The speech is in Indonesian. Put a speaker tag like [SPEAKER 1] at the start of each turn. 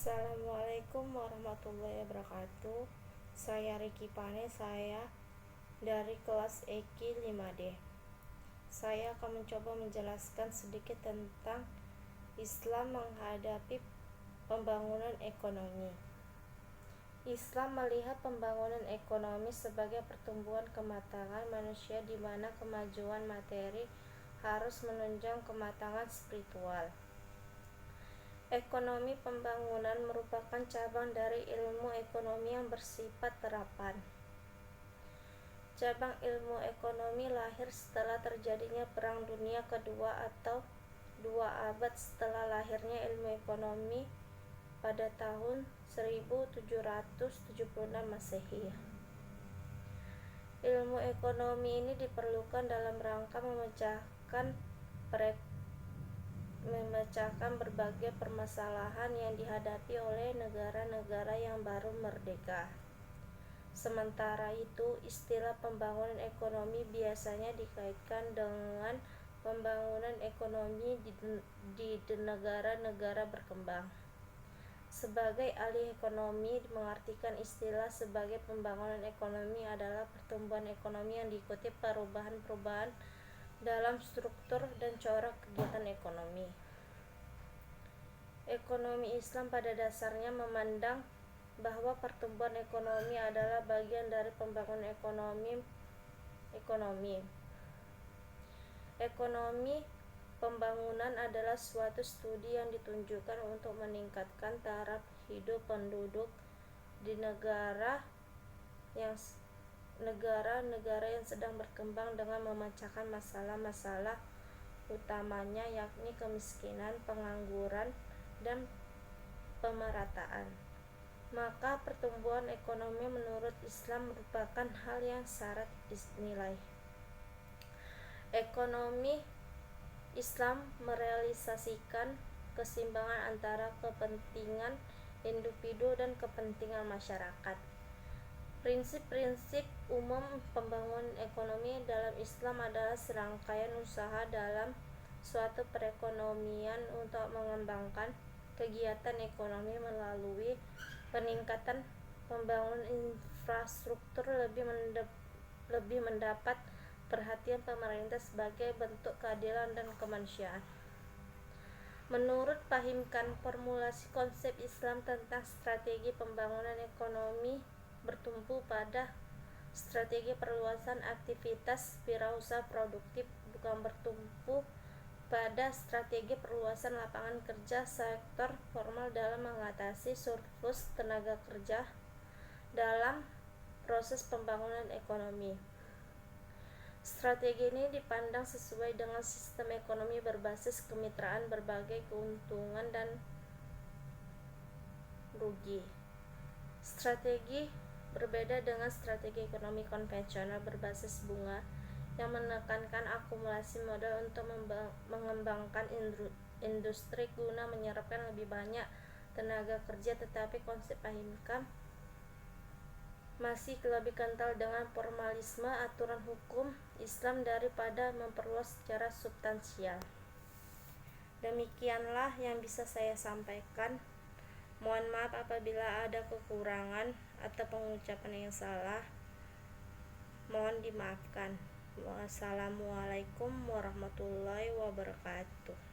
[SPEAKER 1] Assalamualaikum warahmatullahi wabarakatuh. Saya Riki Pane, saya dari kelas EKI 5D. Saya akan mencoba menjelaskan sedikit tentang Islam menghadapi pembangunan ekonomi. Islam melihat pembangunan ekonomi sebagai pertumbuhan kematangan manusia di mana kemajuan materi harus menunjang kematangan spiritual. Ekonomi pembangunan merupakan cabang dari ilmu ekonomi yang bersifat terapan. Cabang ilmu ekonomi lahir setelah terjadinya Perang Dunia Kedua atau 2 abad setelah lahirnya ilmu ekonomi pada tahun 1776 Masehi. Ilmu ekonomi ini diperlukan dalam rangka memecahkan berbagai permasalahan yang dihadapi oleh negara-negara yang baru merdeka. Sementara itu, istilah pembangunan ekonomi biasanya dikaitkan dengan pembangunan ekonomi di negara-negara berkembang. Sebagai ahli ekonomi, mengartikan istilah sebagai pembangunan ekonomi adalah pertumbuhan ekonomi yang diikuti perubahan-perubahan dalam struktur dan corak kegiatan ekonomi. Ekonomi Islam pada dasarnya memandang bahwa pertumbuhan ekonomi adalah bagian dari pembangunan ekonomi. Ekonomi pembangunan adalah suatu studi yang ditunjukkan untuk meningkatkan taraf hidup penduduk di negara yang sedang berkembang dengan memecahkan masalah-masalah utamanya, yakni kemiskinan, pengangguran, dan pemerataan. Maka pertumbuhan ekonomi menurut Islam merupakan hal yang syarat nilai. Ekonomi Islam merealisasikan keseimbangan antara kepentingan individu dan kepentingan masyarakat. Prinsip-prinsip umum pembangunan ekonomi dalam Islam adalah serangkaian usaha dalam suatu perekonomian untuk mengembangkan kegiatan ekonomi melalui peningkatan pembangunan infrastruktur lebih mendapat perhatian pemerintah sebagai bentuk keadilan dan kemanusiaan. Menurut Fahimkan, formulasi konsep Islam tentang strategi pembangunan ekonomi bertumpu pada strategi perluasan aktivitas wirausaha produktif, bukan bertumpu pada strategi perluasan lapangan kerja sektor formal dalam mengatasi surplus tenaga kerja dalam proses pembangunan ekonomi. Strategi ini dipandang sesuai dengan sistem ekonomi berbasis kemitraan berbagai keuntungan dan rugi. Strategi berbeda dengan strategi ekonomi konvensional berbasis bunga yang menekankan akumulasi modal untuk mengembangkan industri guna menyerapkan lebih banyak tenaga kerja, tetapi konsep Fahimkan masih lebih kental dengan formalisme aturan hukum Islam daripada memperluas secara substansial. Demikianlah yang bisa saya sampaikan. Mohon maaf apabila ada kekurangan atau pengucapan yang salah. Mohon dimaafkan. Wassalamualaikum warahmatullahi wabarakatuh.